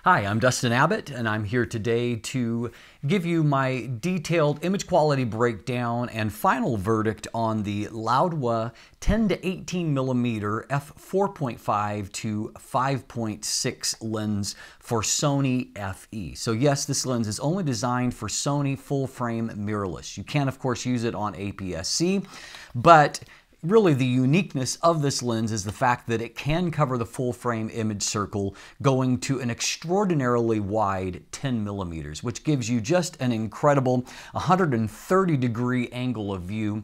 Hi, I'm Dustin Abbott, and I'm here today to give you my detailed image quality breakdown and final verdict on the Laowa 10-18mm f4.5 to 5.6 lens for Sony FE. So yes, this lens is only designed for Sony full-frame mirrorless. You can, of course, use it on APS-C, but really, the uniqueness of this lens is the fact that it can cover the full frame image circle going to an extraordinarily wide 10 millimeters, which gives you just an incredible 130-degree angle of view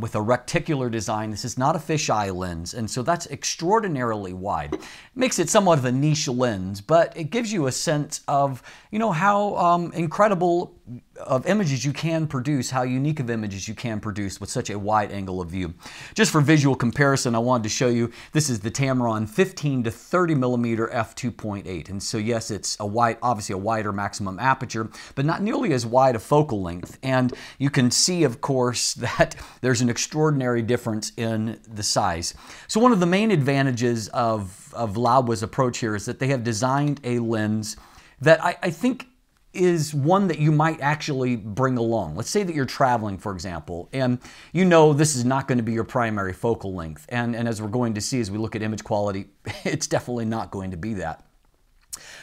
with a reticular design. This is not a fisheye lens, and so that's extraordinarily wide. It makes it somewhat of a niche lens, but it gives you a sense of, how incredible of images you can produce, how unique of images you can produce with such a wide angle of view. Just for visual comparison, I wanted to show you, this is the Tamron 15 to 30mm f2.8. And so yes, it's obviously a wider maximum aperture, but not nearly as wide a focal length. And you can see, of course, that there's an extraordinary difference in the size. So one of the main advantages of Laowa's approach here is that they have designed a lens that I think is one that you might actually bring along. Let's say that you're traveling, for example, and this is not going to be your primary focal length. And as we're going to see as we look at image quality, it's definitely not going to be that.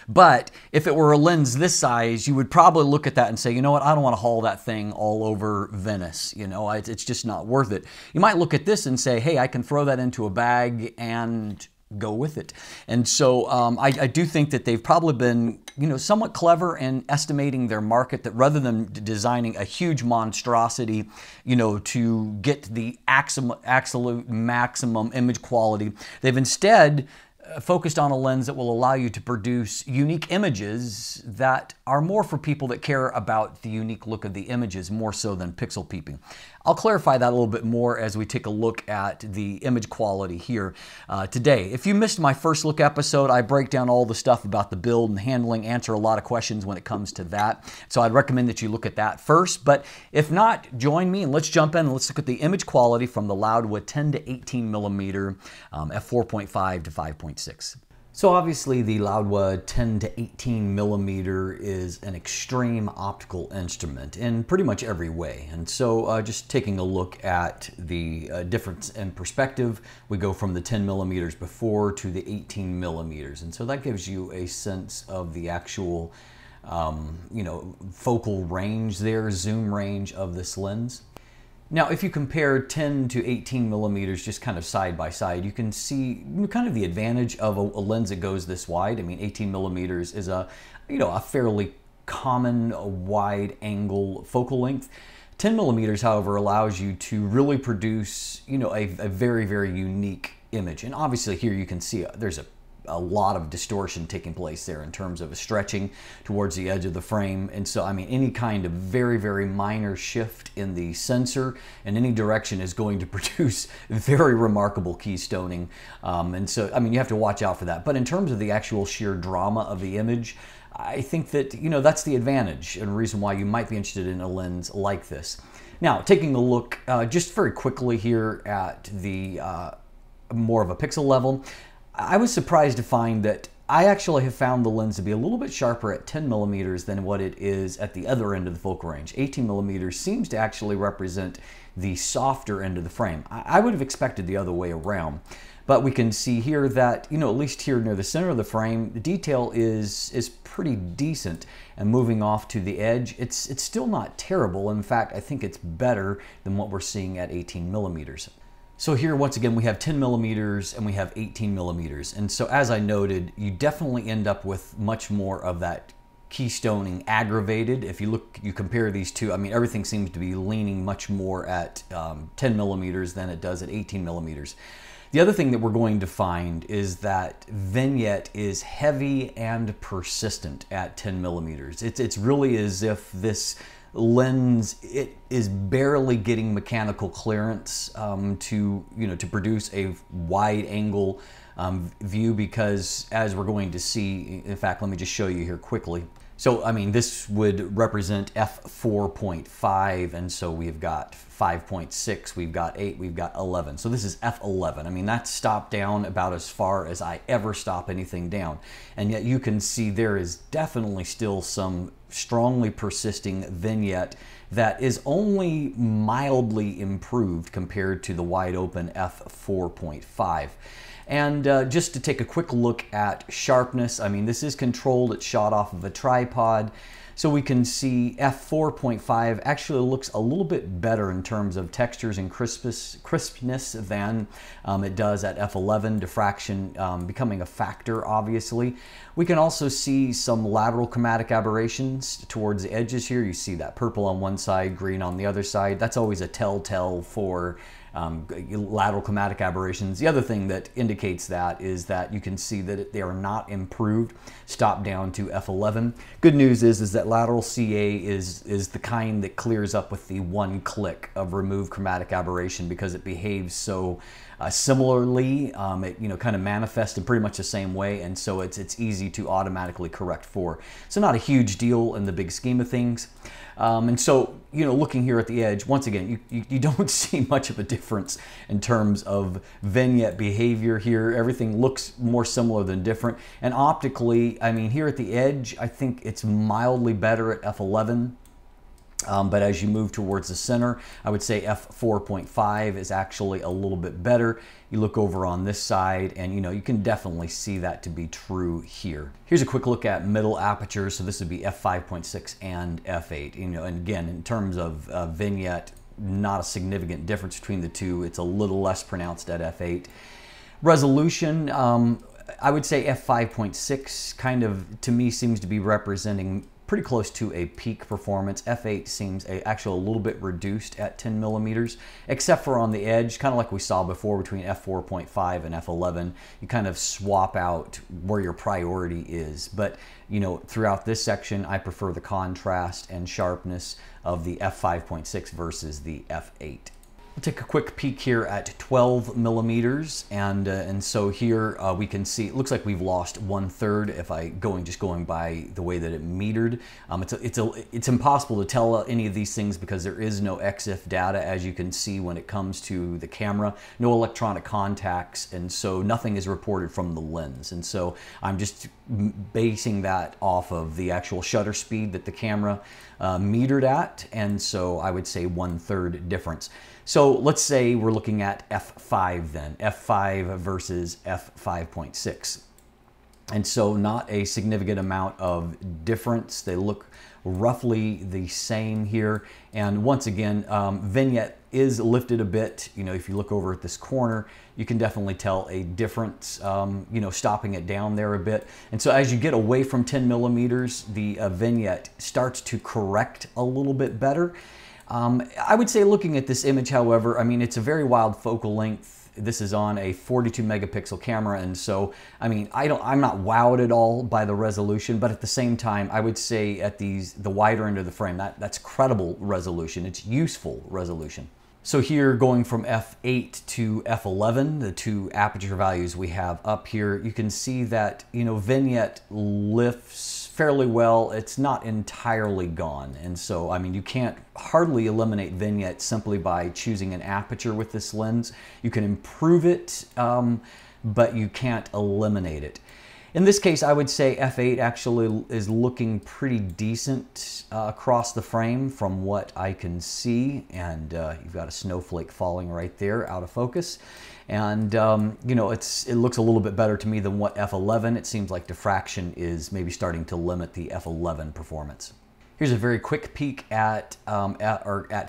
But if it were a lens this size, you would probably look at that and say, you know what, I don't want to haul that thing all over Venice. It's just not worth it. You might look at this and say, hey, I can throw that into a bag and go with it. And so I do think that they've probably been somewhat clever in estimating their market, that rather than designing a huge monstrosity to get the absolute maximum image quality, they've instead focused on a lens that will allow you to produce unique images that are more for people that care about the unique look of the images more so than pixel peeping. I'll clarify that a little bit more as we take a look at the image quality here today. If you missed my first look episode, I break down all the stuff about the build and handling, answer a lot of questions when it comes to that. So I'd recommend that you look at that first. But if not, join me and let's jump in and let's look at the image quality from the Laowa 10-18mm f4.5 to 5.6. So obviously the Laowa 10-18mm is an extreme optical instrument in pretty much every way. And so just taking a look at the difference in perspective, we go from the 10mm before to the 18mm. And so that gives you a sense of the actual focal range there, zoom range of this lens. Now, if you compare 10 to 18 millimeters just kind of side by side, you can see kind of the advantage of a lens that goes this wide. I mean, 18 millimeters is a fairly common wide angle focal length. 10 millimeters, however, allows you to really produce, a very, very unique image. And obviously here you can see there's a lot of distortion taking place there in terms of a stretching towards the edge of the frame. And so, I mean, any kind of very, very minor shift in the sensor in any direction is going to produce very remarkable keystoning. And so, I mean, you have to watch out for that. But in terms of the actual sheer drama of the image, I think that, that's the advantage and reason why you might be interested in a lens like this. Now, taking a look just very quickly here at the more of a pixel level, I was surprised to find that I actually have found the lens to be a little bit sharper at 10 millimeters than what it is at the other end of the focal range. 18 millimeters seems to actually represent the softer end of the frame. I would have expected the other way around. But we can see here that, at least here near the center of the frame, the detail is pretty decent. And moving off to the edge, it's still not terrible. In fact, I think it's better than what we're seeing at 18 millimeters. So here, once again, we have 10 millimeters and we have 18 millimeters. And so as I noted, you definitely end up with much more of that keystoning aggravated. If you compare these two, I mean, everything seems to be leaning much more at 10 millimeters than it does at 18 millimeters. The other thing that we're going to find is that vignette is heavy and persistent at 10 millimeters. It's really as if this lens, it is barely getting mechanical clearance to produce a wide angle view, because as we're going to see, in fact, let me just show you here quickly. So, I mean, this would represent f4.5, and so we've got 5.6, we've got 8, we've got 11. So this is F11. I mean, that's stopped down about as far as I ever stop anything down. And yet you can see there is definitely still some strongly persisting vignette that is only mildly improved compared to the wide open F4.5. And just to take a quick look at sharpness, I mean, this is controlled, it's shot off of a tripod. So we can see F4.5 actually looks a little bit better in terms of textures and crispness than it does at F11, diffraction becoming a factor, obviously. We can also see some lateral chromatic aberrations towards the edges here. You see that purple on one side, green on the other side. That's always a telltale for lateral chromatic aberrations. The other thing that indicates that is that you can see that they are not improved, stopped down to F11. Good news is that lateral CA is the kind that clears up with the one click of remove chromatic aberration because it behaves so similarly. It kind of manifests in pretty much the same way, and so it's easy to automatically correct for. So not a huge deal in the big scheme of things. And so, looking here at the edge, once again, you don't see much of a difference in terms of vignette behavior here. Everything looks more similar than different. And optically, I mean, here at the edge, I think it's mildly better at F11. But as you move towards the center, I would say F4.5 is actually a little bit better. You look over on this side and you can definitely see that to be true here. Here's a quick look at middle aperture. So this would be F5.6 and F8. And again, in terms of vignette, not a significant difference between the two. It's a little less pronounced at F8. Resolution, I would say F5.6 kind of, to me, seems to be representing pretty close to a peak performance. F8 seems actually a little bit reduced at 10 millimeters, except for on the edge, kind of like we saw before between F4.5 and F11. You kind of swap out where your priority is. But throughout this section, I prefer the contrast and sharpness of the F5.6 versus the F8. We'll take a quick peek here at 12 millimeters, and so here we can see it looks like we've lost 1/3 if just going by the way that it metered. It's impossible to tell any of these things because there is no EXIF data, as you can see when it comes to the camera, no electronic contacts, and so nothing is reported from the lens. And so I'm just basing that off of the actual shutter speed that the camera metered at, and so I would say 1/3 difference. So let's say we're looking at F5 then, F5 versus F5.6. And so not a significant amount of difference. They look roughly the same here. And once again, vignette is lifted a bit. If you look over at this corner, you can definitely tell a difference, stopping it down there a bit. And so as you get away from 10 millimeters, the vignette starts to correct a little bit better. I would say looking at this image, however, I mean, it's a very wild focal length. This is on a 42 megapixel camera, and so, I mean, I'm not wowed at all by the resolution, but at the same time, I would say at the wider end of the frame, that's credible resolution. It's useful resolution. So here, going from F8 to F11, the two aperture values we have up here, you can see that, vignette lifts fairly well. It's not entirely gone. And so, I mean, you can't hardly eliminate vignette simply by choosing an aperture with this lens. You can improve it, but you can't eliminate it. In this case, I would say F8 actually is looking pretty decent across the frame from what I can see. And you've got a snowflake falling right there out of focus. And it looks a little bit better to me than what F11. It seems like diffraction is maybe starting to limit the F11 performance. Here's a very quick peek at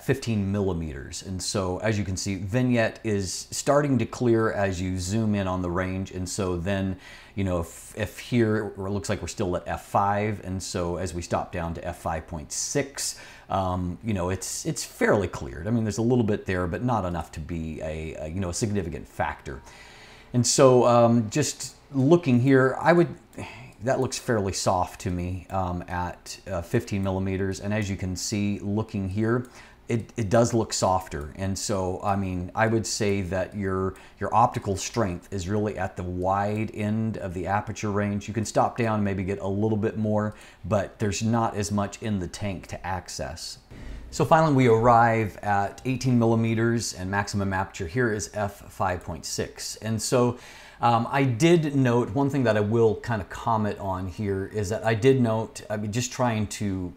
15 millimeters. And so as you can see, vignette is starting to clear as you zoom in on the range. And so then, if here it looks like we're still at F5, and so as we stop down to F5.6, it's fairly cleared. I mean, there's a little bit there, but not enough to be a significant factor. And so just looking here, that looks fairly soft to me at 15 millimeters. And as you can see, looking here, it does look softer. And so, I mean, I would say that your optical strength is really at the wide end of the aperture range. You can stop down and maybe get a little bit more, but there's not as much in the tank to access. So finally, we arrive at 18 millimeters and maximum aperture. Here is f5.6. And so I did note, one thing that I will kind of comment on here is that I did note, I mean, just trying to,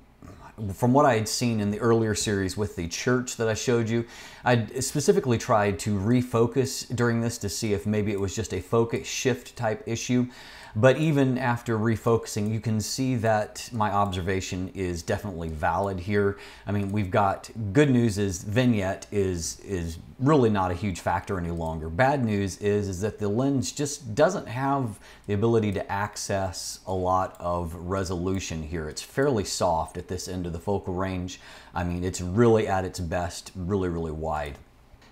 from what I had seen in the earlier series with the church that I showed you, I specifically tried to refocus during this to see if maybe it was just a focus shift type issue. But even after refocusing, you can see that my observation is definitely valid here. I mean, we've got good news is vignette is really not a huge factor any longer. Bad news is that the lens just doesn't have the ability to access a lot of resolution here. It's fairly soft at this end of the focal range. I mean, it's really at its best, really, really wide.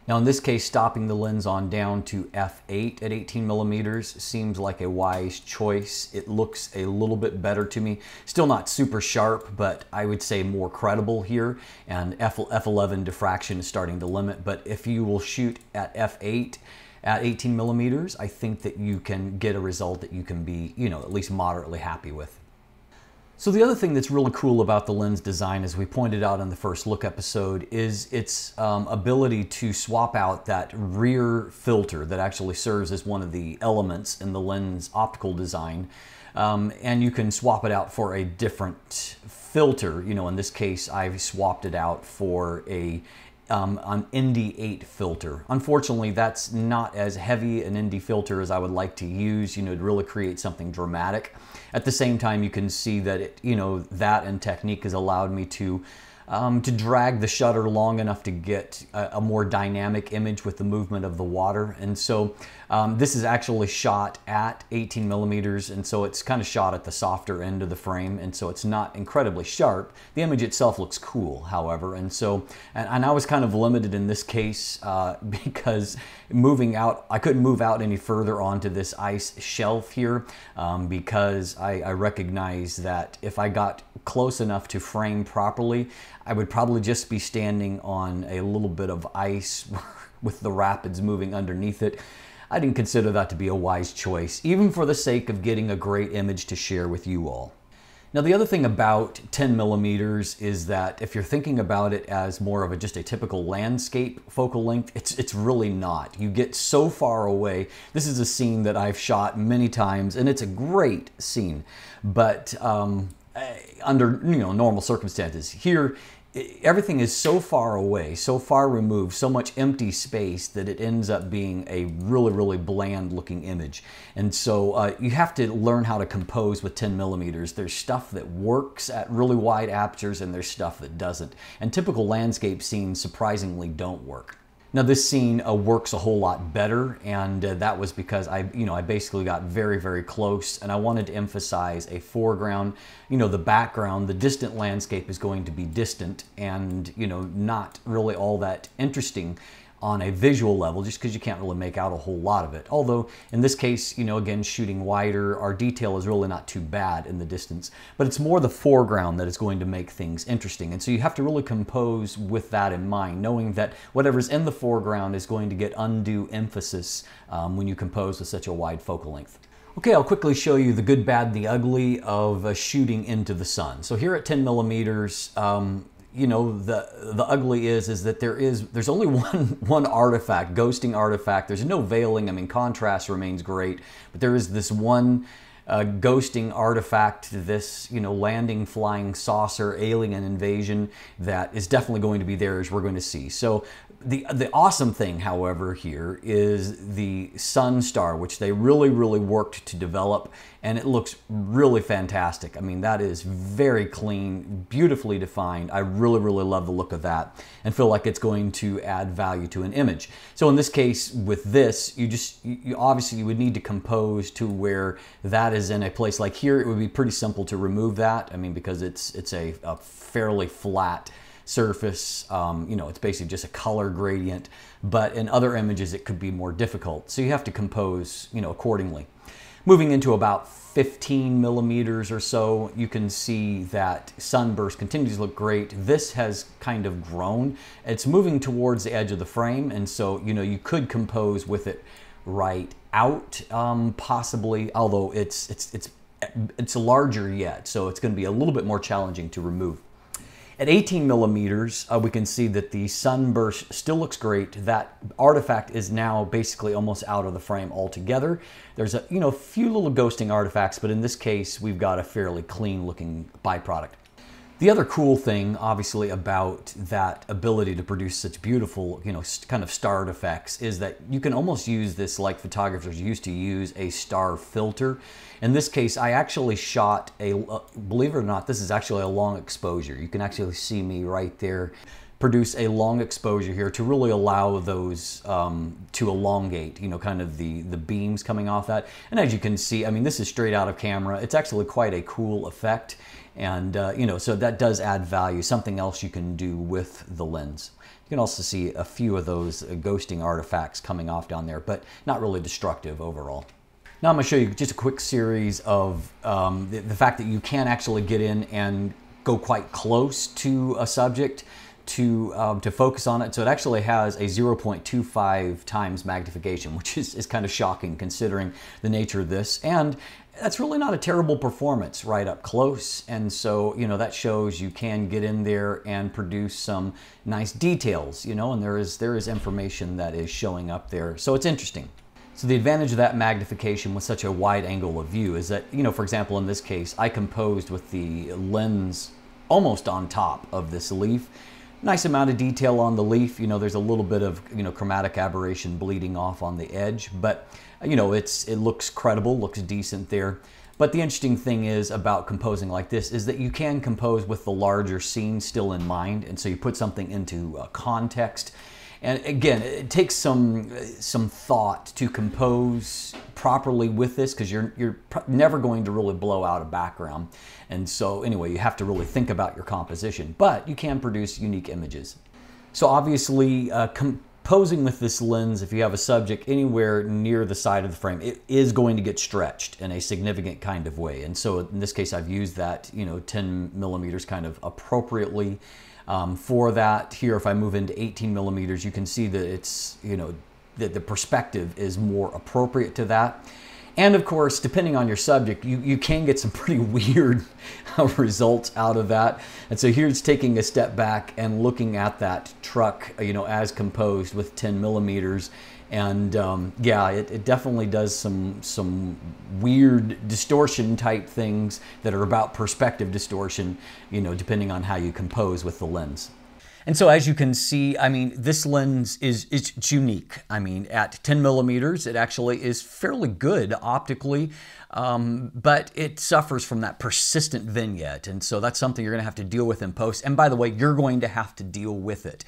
Now in this case, stopping the lens on down to f8 at 18 millimeters seems like a wise choice. It looks a little bit better to me. Still not super sharp, but I would say more credible here. And f11 diffraction is starting to limit, but if you will shoot at f8 at 18 millimeters, I think that you can get a result that you can be, you know, at least moderately happy with. So the other thing that's really cool about the lens design, as we pointed out in the first look episode, is its ability to swap out that rear filter that actually serves as one of the elements in the lens optical design. And you can swap it out for a different filter. You know, in this case, I've swapped it out for an ND8 filter. Unfortunately, that's not as heavy an ND filter as I would like to use, you know, to really create something dramatic. At the same time, you can see that it, you know, that and technique has allowed me to drag the shutter long enough to get a more dynamic image with the movement of the water. And so this is actually shot at 18 millimeters, and so it's kind of shot at the softer end of the frame, and so it's not incredibly sharp. The image itself looks cool, however, and so, and I was kind of limited in this case because moving out, I couldn't move out any further onto this ice shelf here because I recognize that if I got close enough to frame properly, I would probably just be standing on a little bit of ice with the rapids moving underneath it. I didn't consider that to be a wise choice, even for the sake of getting a great image to share with you all. Now, the other thing about 10 millimeters is that if you're thinking about it as more of just a typical landscape focal length, it's really not. You get so far away. This is a scene that I've shot many times, and it's a great scene, but under, you know, normal circumstances. Here, everything is so far away, so far removed, so much empty space that it ends up being a really, really bland looking image. And so you have to learn how to compose with 10 millimeters. There's stuff that works at really wide apertures and there's stuff that doesn't. And typical landscape scenes surprisingly don't work. Now this scene works a whole lot better, and that was because I basically got very, very close, and I wanted to emphasize a foreground. You know, the background, the distant landscape is going to be distant and, you know, not really all that interesting on a visual level, just because you can't really make out a whole lot of it. Although in this case, you know, again, shooting wider, our detail is really not too bad in the distance, but it's more the foreground that is going to make things interesting. And so you have to really compose with that in mind, knowing that whatever's in the foreground is going to get undue emphasis when you compose with such a wide focal length. Okay, I'll quickly show you the good, bad, and the ugly of shooting into the sun. So here at 10 millimeters, you know, the ugly is that there's only one artifact, ghosting artifact. There's no veiling. I mean, contrast remains great, but there is this one ghosting artifact, this, you know, landing flying saucer alien invasion that is definitely going to be there, as we're going to see. So the awesome thing, however, here is the sun star, which they really, really worked to develop, and it looks really fantastic. I mean, that is very clean, beautifully defined. I really, really love the look of that and feel like it's going to add value to an image. So in this case, with this, you obviously you would need to compose to where that is in a place like here. It would be pretty simple to remove that. I mean, because it's a fairly flat surface, you know, it's basically just a color gradient, but in other images it could be more difficult. So you have to compose, you know, accordingly. Moving into about 15 millimeters or so, you can see that Sunburst continues to look great. This has kind of grown. It's moving towards the edge of the frame, and so, you know, you could compose with it right out, possibly, although it's larger yet, so it's going to be a little bit more challenging to remove. At 18 millimeters, we can see that the Sunburst still looks great. That artifact is now basically almost out of the frame altogether. There's a few little ghosting artifacts, but in this case, we've got a fairly clean looking byproduct. The other cool thing, obviously, about that ability to produce such beautiful, kind of starred effects is that you can almost use this like photographers used to use a star filter. In this case, I actually shot believe it or not, this is actually a long exposure. You can actually see me right there produce a long exposure here to really allow those to elongate, kind of the beams coming off that. And as you can see, I mean, this is straight out of camera. It's actually quite a cool effect. And, so that does add value, something else you can do with the lens. You can also see a few of those ghosting artifacts coming off down there, but not really destructive overall. Now I'm going to show you just a quick series of the fact that you can actually get in and go quite close to a subject to focus on it. So it actually has a 0.25 times magnification, which is kind of shocking considering the nature of this. And that's really not a terrible performance right up close. And so, that shows you can get in there and produce some nice details, and there is information that is showing up there. So it's interesting. So the advantage of that magnification with such a wide angle of view is that, for example, in this case, I composed with the lens almost on top of this leaf. Nice amount of detail on the leaf. There's a little bit of, chromatic aberration bleeding off on the edge, but, it looks credible, looks decent there. But the interesting thing is about composing like this is that you can compose with the larger scene still in mind, and so you put something into context. And again, it takes some thought to compose properly with this, because you're never going to really blow out a background. And so anyway, you have to really think about your composition, but you can produce unique images. So obviously, composing with this lens, if you have a subject anywhere near the side of the frame, it is going to get stretched in a significant kind of way. And so in this case, I've used that 10 millimeters kind of appropriately. For that here, if I move into 18 millimeters, you can see that it's, that the perspective is more appropriate to that. And of course, depending on your subject, you can get some pretty weird results out of that. And so here's taking a step back and looking at that truck, as composed with 10 millimeters. And yeah, it definitely does some weird distortion type things that are about perspective distortion, depending on how you compose with the lens. And so as you can see, I mean, this lens it's unique. I mean, at 10 millimeters, it actually is fairly good optically, but it suffers from that persistent vignette. And so that's something you're gonna have to deal with in post. And by the way, you're going to have to deal with it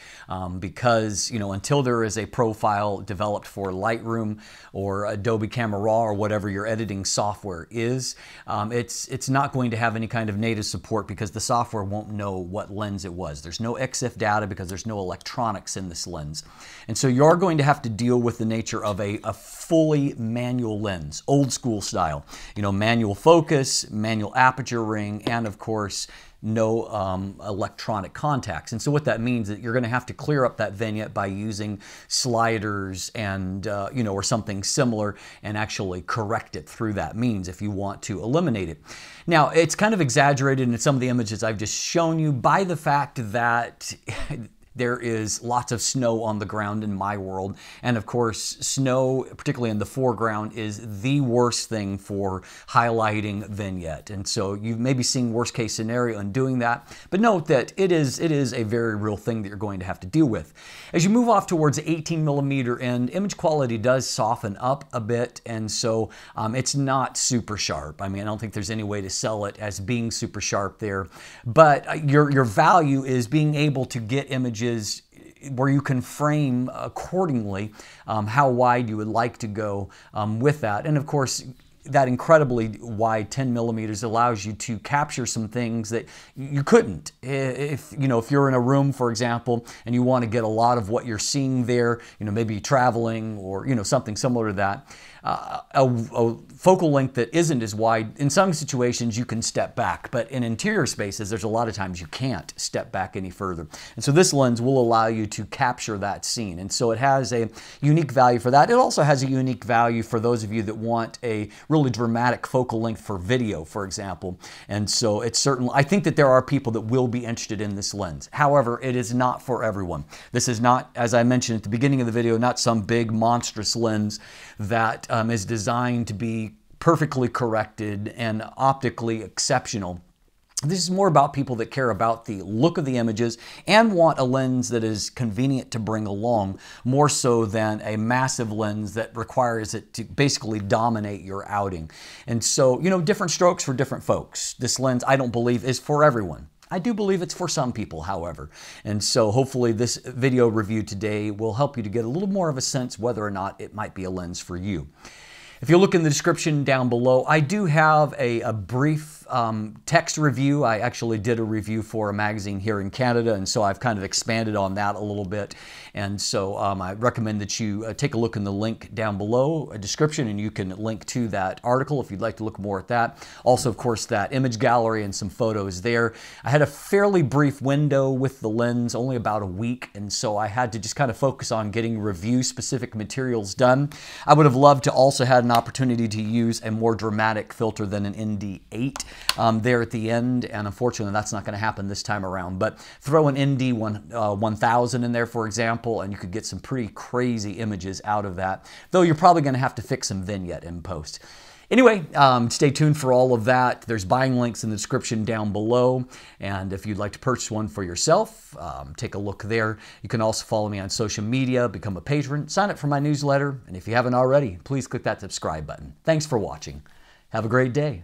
because, until there is a profile developed for Lightroom or Adobe Camera Raw or whatever your editing software is, it's not going to have any kind of native support because the software won't know what lens it was. There's no EXIF data because there's no electronics in this lens. And so you're going to have to deal with the nature of a fully manual lens, old school style. Manual focus, manual aperture ring, and of course, no electronic contacts. And so what that means is that you're going to have to clear up that vignette by using sliders and, or something similar, and actually correct it through that means if you want to eliminate it. Now, it's kind of exaggerated in some of the images I've just shown you by the fact that there is lots of snow on the ground in my world. And of course, snow, particularly in the foreground, is the worst thing for highlighting vignette. And so you've maybe seen worst case scenario in doing that, but note that it is a very real thing that you're going to have to deal with. As you move off towards the 18 millimeter end, image quality does soften up a bit. And so it's not super sharp. I mean, I don't think there's any way to sell it as being super sharp there, but your value is being able to get images where you can frame accordingly how wide you would like to go with that. And of course, that incredibly wide 10 millimeters allows you to capture some things that you couldn't. If you're in a room, for example, and you want to get a lot of what you're seeing there, maybe traveling or, something similar to that, a focal length that isn't as wide, in some situations you can step back, but in interior spaces, there's a lot of times you can't step back any further. And so this lens will allow you to capture that scene. And so it has a unique value for that. It also has a unique value for those of you that want a really dramatic focal length for video, for example. And so it's certainly, I think that there are people that will be interested in this lens. However, it is not for everyone. This is not, as I mentioned at the beginning of the video, not some big monstrous lens that is designed to be perfectly corrected and optically exceptional. This is more about people that care about the look of the images and want a lens that is convenient to bring along, more so than a massive lens that requires it to basically dominate your outing. And so, different strokes for different folks. This lens, I don't believe, is for everyone. I do believe it's for some people, however. And so hopefully this video review today will help you to get a little more of a sense whether or not it might be a lens for you. If you look in the description down below, I do have a brief text review. I actually did a review for a magazine here in Canada, and so I've kind of expanded on that a little bit. And so I recommend that you take a look in the link down below, a description, and you can link to that article if you'd like to look more at that. Also, of course, that image gallery and some photos there. I had a fairly brief window with the lens, only about a week, and so I had to just kind of focus on getting review-specific materials done. I would have loved to also had an opportunity to use a more dramatic filter than an ND8 there at the end, and unfortunately that's not going to happen this time around. But throw an ND 1000 in there, for example, and you could get some pretty crazy images out of that, though you're probably going to have to fix some vignette in post. Anyway, stay tuned for all of that. There's buying links in the description down below, and if you'd like to purchase one for yourself, take a look there. You can also follow me on social media, become a patron, sign up for my newsletter, and if you haven't already, please click that subscribe button. Thanks for watching. Have a great day.